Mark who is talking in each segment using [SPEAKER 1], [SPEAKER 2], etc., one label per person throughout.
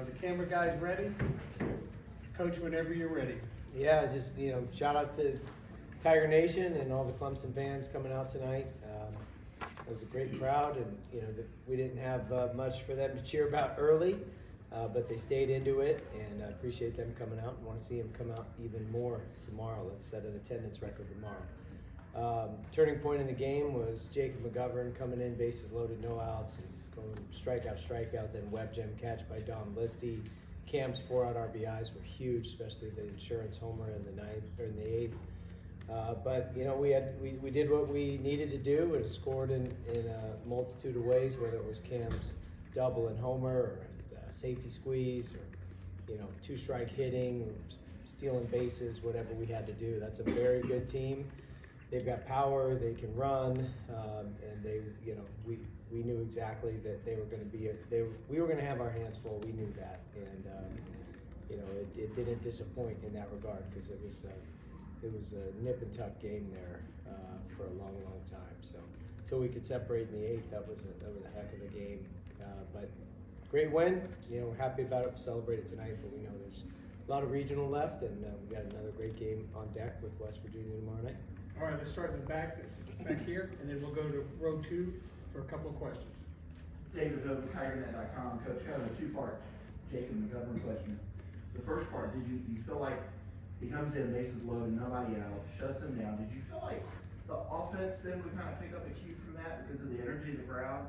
[SPEAKER 1] The camera guy's ready. Coach, whenever you're ready.
[SPEAKER 2] Yeah, just, shout out to Tiger Nation and all the Clemson fans coming out tonight. It was a great crowd, and we didn't have much for them to cheer about early, but they stayed into it, and I appreciate them coming out and want to see them come out even more tomorrow. Let's set an attendance record tomorrow. Turning point in the game was Bakich McGovern coming in, bases loaded, no outs, and going strikeout, then web gem catch by Dom Listy. Cam's 4-out RBIs were huge, especially the insurance homer in the eighth. But we did what we needed to do and scored in a multitude of ways, whether it was Cam's double and homer, or safety squeeze, or two-strike hitting, or stealing bases, whatever we had to do. That's a very good team. They've got power, they can run, and we knew exactly that they were going to be we were going to have our hands full. We knew that, and it didn't disappoint in that regard, because it was a nip and tuck game there for a long time. So until we could separate in the eighth, that was a heck of a game. But great win. We're happy about it. We'll celebrate it tonight, but we know there's a lot of regional left, and we got another great game on deck with West Virginia tomorrow night.
[SPEAKER 1] All right, let's start in the back here, and then we'll go to row 2 for a couple of questions.
[SPEAKER 3] David of CUTigers.com. Coach, kind of a two-part Bakich McGovern question. The first part, did you feel like he comes in, bases loaded, nobody out, shuts him down? Did you feel like the offense then would kind of pick up a cue from that because of the energy of the crowd?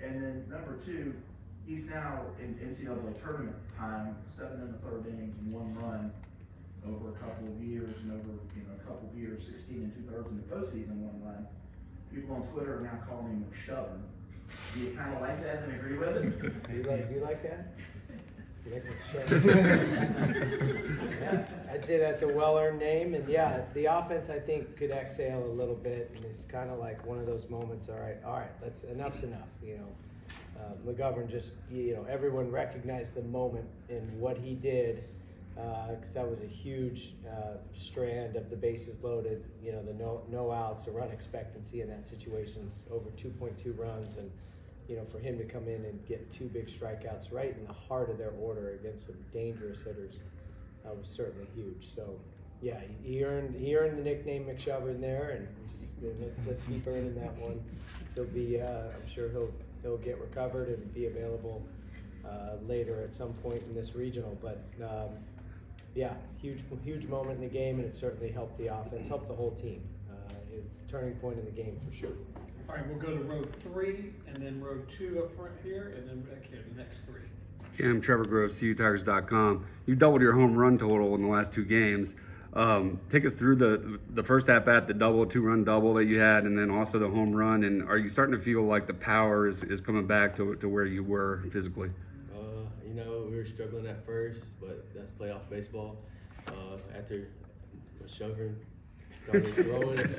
[SPEAKER 3] And then number 2, he's now in NCAA tournament time, 7 in the third innings and 1 run over a couple of years, and over a couple of years, 16 2/3 in the postseason, 1 run. People on Twitter are now calling him McShovern. Do you kind of like that and agree with it?
[SPEAKER 2] Do you like that? You like McShovern? Yeah, I'd say that's a well-earned name, and yeah, the offense I think could exhale a little bit, and it's kind of like one of those moments. All right, enough's enough. McGovern just, everyone recognized the moment in what he did. Because that was a huge strand of the bases loaded, the no outs, the run expectancy in that situation is over 2.2 runs, and for him to come in and get 2 big strikeouts right in the heart of their order against some dangerous hitters was certainly huge. So yeah, he earned the nickname McShovern there, and let's keep earning that one. He'll be I'm sure he'll get recovered and be available later at some point in this regional, but. Yeah, huge moment in the game, and it certainly helped the offense, helped the whole team. Turning point in the game for sure.
[SPEAKER 1] All right, we'll go to row 3, and then row 2 up front here, and then back here, the next 3.
[SPEAKER 4] Cam, Trevor Grove, CUTigers.com. You doubled your home run total in the last 2 games. Take us through the first at-bat, the 2-run double that you had, and then also the home run. And are you starting to feel like the power is coming back to where you were physically?
[SPEAKER 5] We were struggling at first, but that's playoff baseball. After McGovern started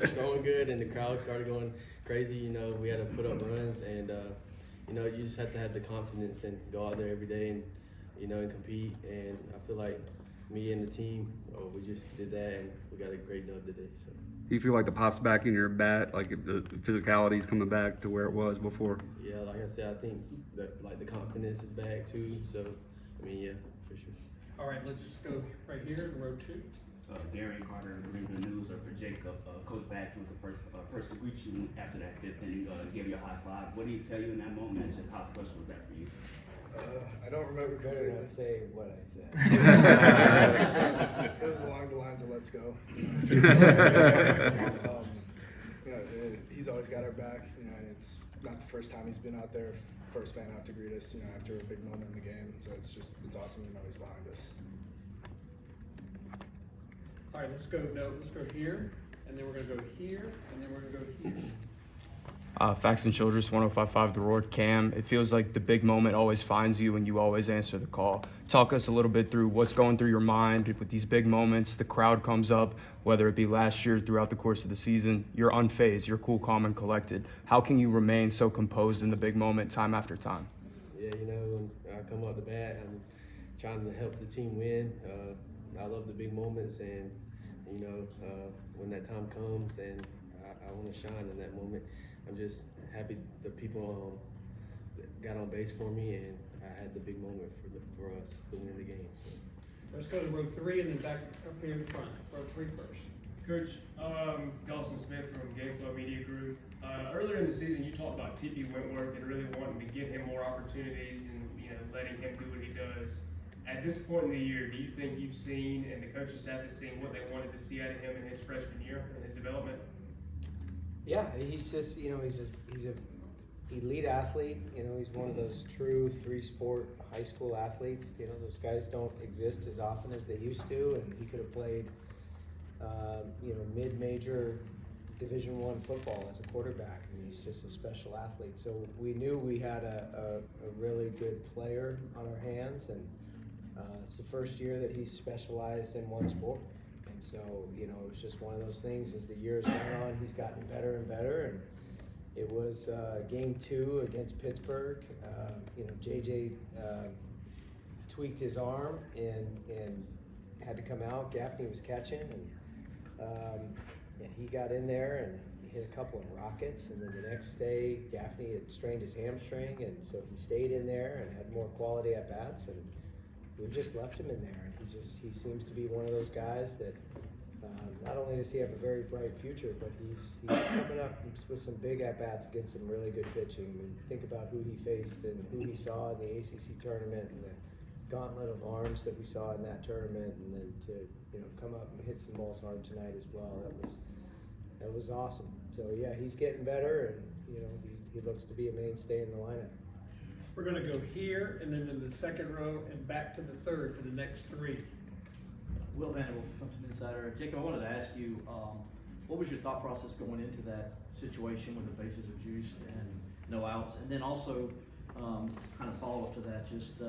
[SPEAKER 5] throwing good, and the crowd started going crazy, we had to put up runs, and you just have to have the confidence and go out there every day and and compete. And I feel like me and the team, we just did that, and we got a great dub today. So.
[SPEAKER 4] Do you feel like the pop's back in your bat, like the physicality is coming back to where it was before?
[SPEAKER 5] Yeah, like I said, I think that the confidence is back too. So, yeah, for sure.
[SPEAKER 1] All right, let's go right here to row 2.
[SPEAKER 6] Darian Carter, the Ring News, or for Jacob. Coach Bakich was the first person to greet you after that 5th inning, gave you a high five. What did he tell you in that moment? Just how special was that for you?
[SPEAKER 2] I don't remember better than say what I said.
[SPEAKER 7] It was along the lines of "Let's go." He's always got our back. And it's not the first time he's been out there, first man out to greet us. After a big moment in the game. So it's awesome to know he's behind us.
[SPEAKER 1] All right, let's go here, and then we're gonna go here, and then we're gonna go here.
[SPEAKER 8] Facts and Childress, 105.5 The Roar. Cam, it feels like the big moment always finds you and you always answer the call. Talk us a little bit through what's going through your mind with these big moments. The crowd comes up, whether it be last year, throughout the course of the season. You're unfazed, you're cool, calm, and collected. How can you remain so composed in the big moment time after time?
[SPEAKER 5] Yeah, when I come up the bat, I'm trying to help the team win. I love the big moments, and when that time comes and I want to shine in that moment, I'm just happy the people got on base for me, and I had the big moment for us to win the game. So.
[SPEAKER 1] Let's go to row 3 and then back up here in front. Row 3 first.
[SPEAKER 9] Coach, Dawson Smith from Gameflow Media Group. Earlier in the season, you talked about TP Wentworth and really wanting to give him more opportunities and letting him do what he does. At this point in the year, do you think you've seen and the coaching staff has seen what they wanted to see out of him in his freshman year and his development?
[SPEAKER 2] Yeah, he's just he's a elite athlete. He's one of those true 3-sport high school athletes. Those guys don't exist as often as they used to, and he could have played mid-major Division I football as a quarterback. I mean, he's just a special athlete. So we knew we had a really good player on our hands, and it's the first year that he's specialized in one sport. And so, it was just one of those things. As the years went on, he's gotten better and better. And it was game 2 against Pittsburgh. JJ tweaked his arm and had to come out. Gaffney was catching, and he got in there and hit a couple of rockets. And then the next day, Gaffney had strained his hamstring, and so he stayed in there and had more quality at bats. And we've just left him in there, and he seems to be one of those guys that not only does he have a very bright future, but he's coming up with some big at bats against some really good pitching. I mean, think about who he faced and who he saw in the ACC tournament and the gauntlet of arms that we saw in that tournament, and then to come up and hit some balls hard tonight as well. That was awesome. So yeah, he's getting better, and he looks to be a mainstay in the lineup.
[SPEAKER 1] We're going to go here and then in the second row and back to the third for the next 3.
[SPEAKER 10] Will Vanderbilt, Clemson Insider. Jacob, I wanted to ask you, what was your thought process going into that situation when the bases are juiced and no outs? And then also, kind of follow up to that, just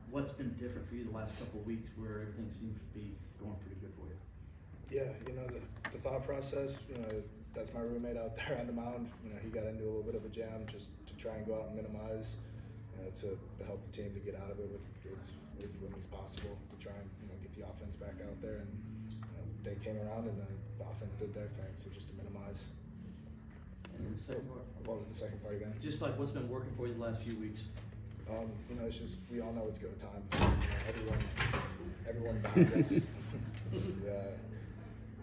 [SPEAKER 10] what's been different for you the last couple of weeks where everything seems to be going pretty good for you?
[SPEAKER 7] Yeah, the thought process, that's my roommate out there on the mound. He got into a little bit of a jam just to try and go out and minimize, to help the team to get out of it with as little as possible, to try and get the offense back out there. And they came around, and the offense did their thing, so just to minimize.
[SPEAKER 10] And then the second part?
[SPEAKER 7] What was the second part again?
[SPEAKER 10] Just like what's been working for you the last few weeks?
[SPEAKER 7] It's just, we all know it's go time. Everyone back us.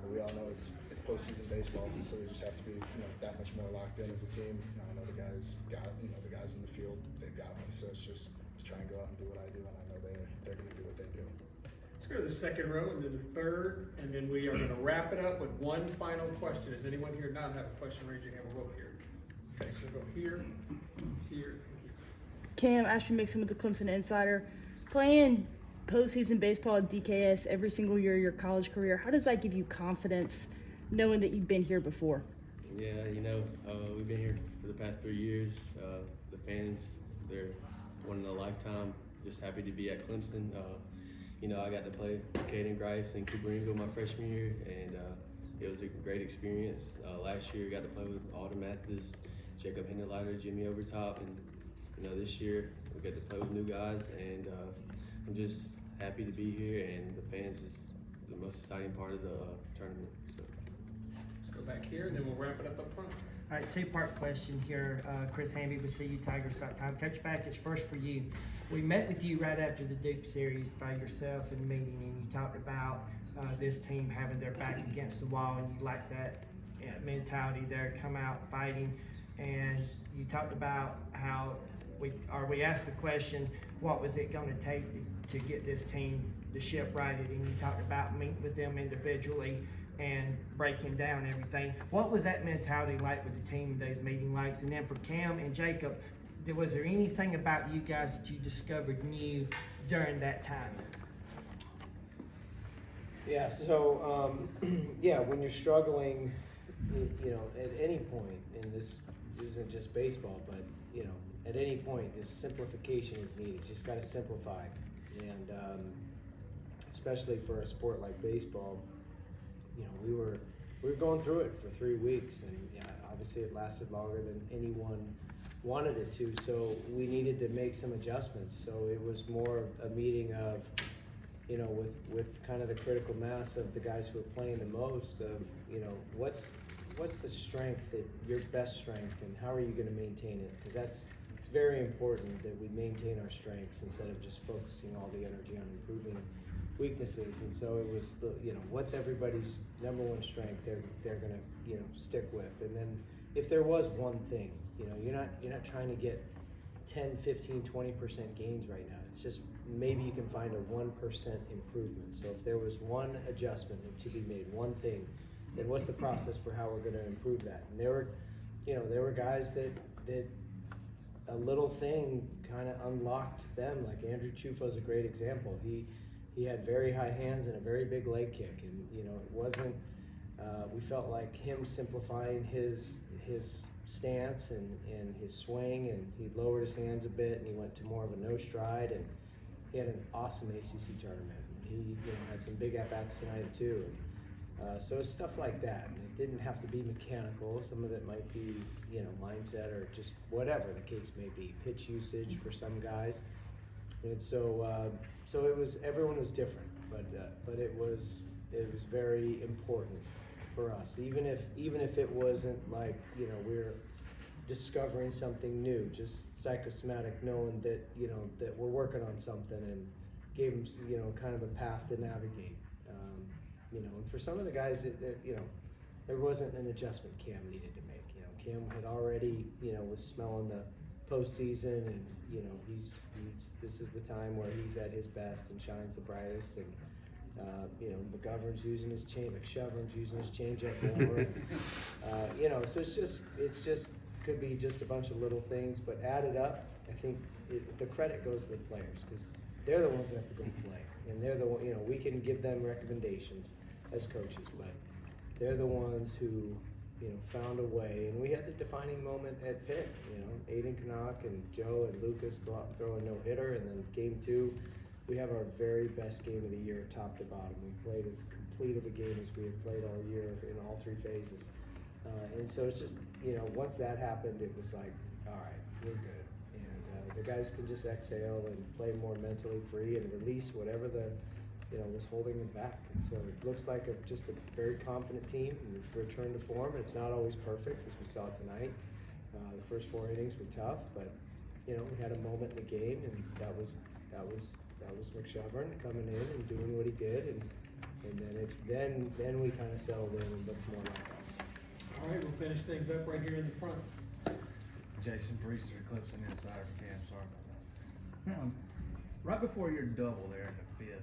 [SPEAKER 7] We all know it's postseason baseball, so we just have to be that much more locked in as a team. I know the guys the guys in the field, they've got me, so it's just to try and go out and do what I do, and I know they're going to do what they do.
[SPEAKER 1] Let's go to the second row and then the third, and then we are going to wrap it up with one final question. Does anyone here not have a question? Raise your hand. We'll go here. Okay, so we'll go here, here, and here.
[SPEAKER 11] Cam, Ashton Mixon with the Clemson Insider. Playing postseason baseball at DKS every single year of your college career, how does that give you confidence knowing that you've been here before?
[SPEAKER 5] Yeah, we've been here for the past 3 years. The fans, they're one in a lifetime. Just happy to be at Clemson. I got to play Caden Grice and Cooper Ingle my freshman year, and it was a great experience. Last year, I got to play with Alden Mathis, Jacob Hinderleiter, Jimmy Overtop, and this year we got to play with new guys, and I'm just happy to be here, and the fans is the most exciting part of the tournament. So.
[SPEAKER 1] Let's go back here, and then we'll wrap it up front.
[SPEAKER 12] All right, 2-part question here. Chris Hamby with CUTigers.com. Coach Bakich, first for you. We met with you right after the Duke series by yourself in a meeting, and you talked about this team having their back against the wall, and you like that mentality there, come out fighting. And you talked about how we asked the question, what was it going to take to get this team, the ship righted? And you talked about meeting with them individually and breaking down everything. What was that mentality like with the team in those meeting likes? And then for Cam and Jacob, was there anything about you guys that you discovered new during that time?
[SPEAKER 2] Yeah, so when you're struggling, at any point, and this isn't just baseball, but at any point, this simplification is needed. You just got to simplify, and especially for a sport like baseball, we were going through it for 3 weeks, and obviously it lasted longer than anyone wanted it to. So we needed to make some adjustments. So it was more a meeting of, with kind of the critical mass of the guys who are playing the most of, what's the strength, your best strength, and how are you going to maintain it? Because that's it's very important that we maintain our strengths instead of just focusing all the energy on improving weaknesses. And so it was what's everybody's number one strength they're gonna stick with. And then if there was one thing, you're not trying to get 10, 15, 20% gains right now. It's just maybe you can find a 1% improvement. So if there was one adjustment to be made, one thing, then what's the process for how we're going to improve that? And there were guys that a little thing kind of unlocked them. Like Andrew Chufo's a great example. He had very high hands and a very big leg kick, and it wasn't. We felt like him simplifying his stance and his swing, and he lowered his hands a bit, and he went to more of a no stride, and he had an awesome ACC tournament. He had some big at-bats tonight too. So it's stuff like that. And it didn't have to be mechanical. Some of it might be mindset or just whatever the case may be. Pitch usage for some guys, and so it was, everyone was different, but it was very important for us, even if it wasn't like we're discovering something new, just psychosomatic, knowing that that we're working on something, and gave them kind of a path to navigate. And for some of the guys, there wasn't an adjustment Cam needed to make. Cam had already was smelling the postseason, and this is the time where he's at his best and shines the brightest, and McGovern's using his McGovern's using his changeup more. So it's just could be just a bunch of little things, but added up, I think the credit goes to the players, because they're the ones who have to go play, and they're the one. We can give them recommendations as coaches, but they're the ones who found a way. And we had the defining moment at Pitt. Aiden Knock and Joe and Lucas go out and throw a no-hitter, and then game 2. We have our very best game of the year, top to bottom. We played as complete of a game as we had played all year in all 3 phases. And so it's just, once that happened, it was like, all right, we're good. And the guys can just exhale and play more mentally free and release whatever was holding them back. And so it looks like just a very confident team, and we've returned to form. It's not always perfect, as we saw tonight. The first 4 innings were tough, but we had a moment in the game, and that was McGovern coming in and doing what he did, and then we kind of settled in and looked more like us.
[SPEAKER 1] All right, we'll finish things up right here in the front.
[SPEAKER 13] Jason Priester, Clemson Insider for Cam. Sorry about that. Right before your double there in the 5th,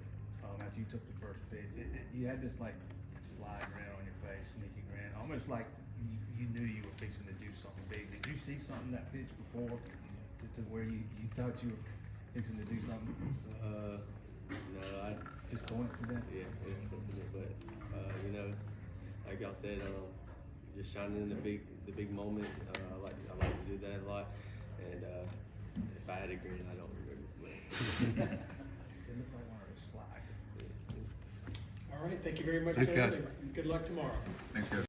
[SPEAKER 13] after you took the first pitch, you had this like slide grin on your face, sneaky grin, almost like you knew you were fixing to do something big. Did you see something that pitch before to where you thought you were fixing to do something?
[SPEAKER 5] No, I
[SPEAKER 13] Just coincidence?
[SPEAKER 5] yeah, it's coincident, but like y'all said, just shining in the big moment. I like to do that a lot, and if I had a grin, I don't remember.
[SPEAKER 13] It looked like one of those slides.
[SPEAKER 1] All right, thank you very much,
[SPEAKER 4] Thanks,
[SPEAKER 1] gentlemen,
[SPEAKER 4] guys.
[SPEAKER 1] and good luck tomorrow.
[SPEAKER 4] Thanks, guys.